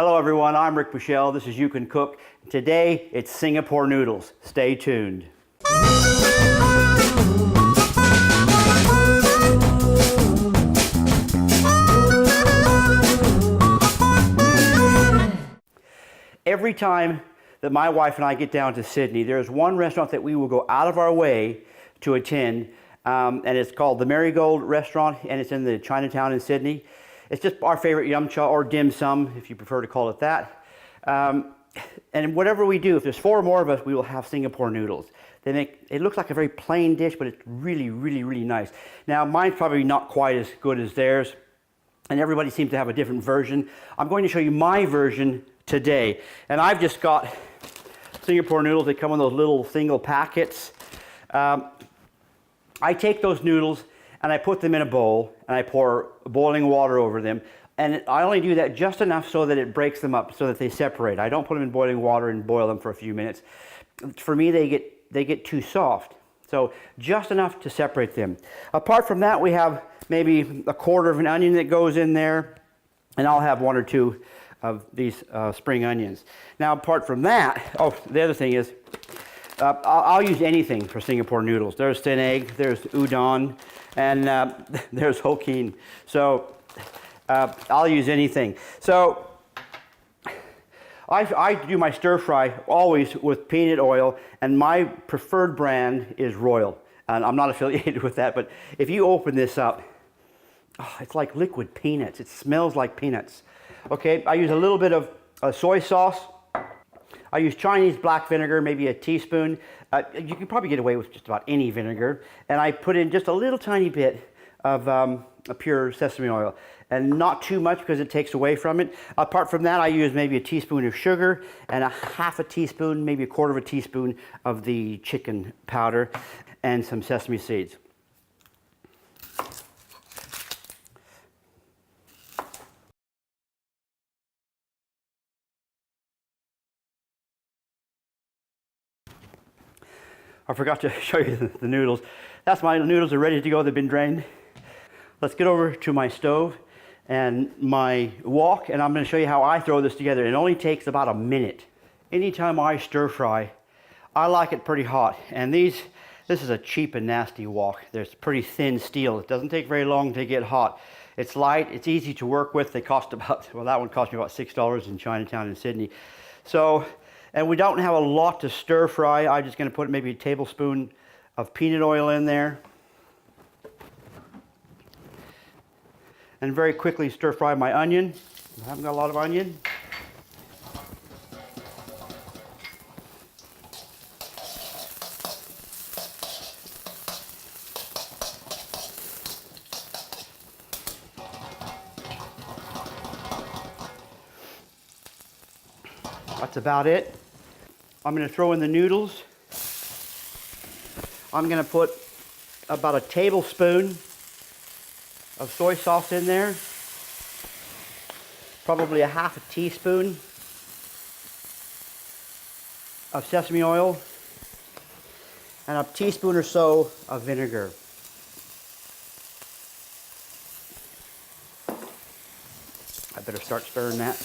Hello everyone, I'm Rick Bushell. This is You Can Cook. Today it's Singapore noodles. Stay tuned. Every time that my wife and I get down to Sydney, there's one restaurant that we will go out of our way to attend, and it's called the Merigold restaurant, and it's in the Chinatown in Sydney. It's just our favorite yum cha, or dim sum, if you prefer to call it that. And whatever we do, if there's four or more of us, we will have Singapore noodles. It looks like a very plain dish, but it's really, really, really nice. Now, mine's probably not quite as good as theirs, and everybody seems to have a different version. I'm going to show you my version today. And I've just got Singapore noodles. They come in those little single packets. I take those noodles and I put them in a bowl and I pour boiling water over them. And I only do that just enough so that it breaks them up, so that they separate. I don't put them in boiling water and boil them for a few minutes. For me, they get too soft. So just enough to separate them. Apart from that, we have maybe a quarter of an onion that goes in there, and I'll have one or two of these spring onions. Now, apart from that, the other thing is, I'll use anything for Singapore noodles. There's thin egg, there's udon, and there's Hokkien. So I'll use anything. So I do my stir fry always with peanut oil, and my preferred brand is Royal. And I'm not affiliated with that, but if you open this up, it's like liquid peanuts. It smells like peanuts. Okay, I use a little bit of soy sauce. I use Chinese black vinegar, maybe a teaspoon. You can probably get away with just about any vinegar. And I put in just a little tiny bit of a pure sesame oil. And not too much because it takes away from it. Apart from that, I use maybe a teaspoon of sugar and a half a teaspoon, maybe a quarter of a teaspoon of the chicken powder and some sesame seeds. I forgot to show you the noodles. That's my noodles are ready to go. They've been drained. Let's get over to my stove and my wok, and I'm going to show you how I throw this together. It only takes about a minute. Anytime I stir fry, I like it pretty hot. And this is a cheap and nasty wok. There's pretty thin steel. It doesn't take very long to get hot. It's light. It's easy to work with. They cost about, well, that one cost me about $6 in Chinatown in Sydney. So, and we don't have a lot to stir fry. I'm just going to put maybe a tablespoon of peanut oil in there. And very quickly stir fry my onion. I haven't got a lot of onion. That's about it. I'm going to throw in the noodles. I'm going to put about a tablespoon of soy sauce in there, probably a half a teaspoon of sesame oil, and a teaspoon or so of vinegar. I better start stirring that.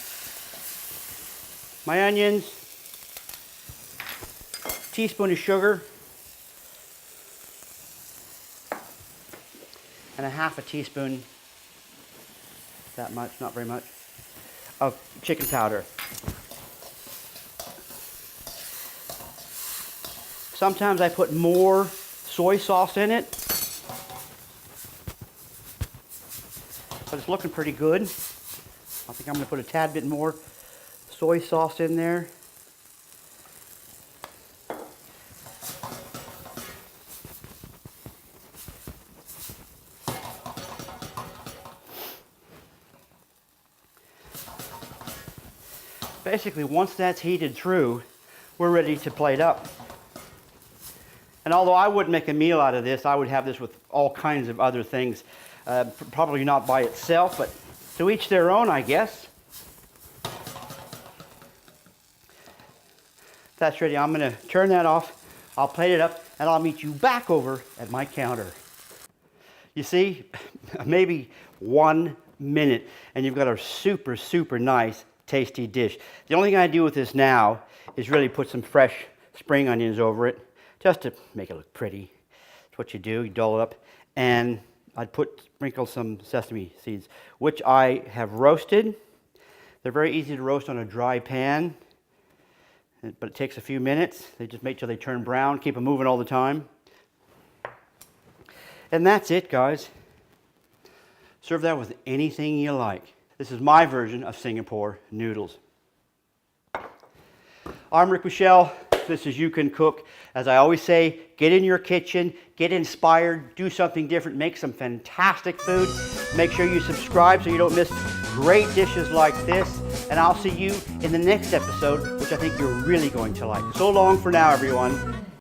My onions, teaspoon of sugar, and a half a teaspoon, that much, not very much, of chicken powder. Sometimes I put more soy sauce in it, but it's looking pretty good. I think I'm going to put a tad bit more soy sauce in there. Basically, once that's heated through, we're ready to plate up. And although I wouldn't make a meal out of this, I would have this with all kinds of other things. Probably not by itself, but to each their own, I guess. That's ready. I'm going to turn that off. I'll plate it up, and I'll meet you back over at my counter. You see, maybe 1 minute, and you've got a super, super nice tasty dish. The only thing I do with this now is really put some fresh spring onions over it, just to make it look pretty. That's what you do, you dole it up. And I'd sprinkle some sesame seeds, which I have roasted. They're very easy to roast on a dry pan, but it takes a few minutes. They just make sure they turn brown, keep them moving all the time. And that's it, guys. Serve that with anything you like. This is my version of Singapore noodles. I'm Rick Michelle. This is You Can Cook. As I always say, get in your kitchen, get inspired, do something different, make some fantastic food. Make sure you subscribe so you don't miss great dishes like this. And I'll see you in the next episode, which I think you're really going to like. So long for now, everyone.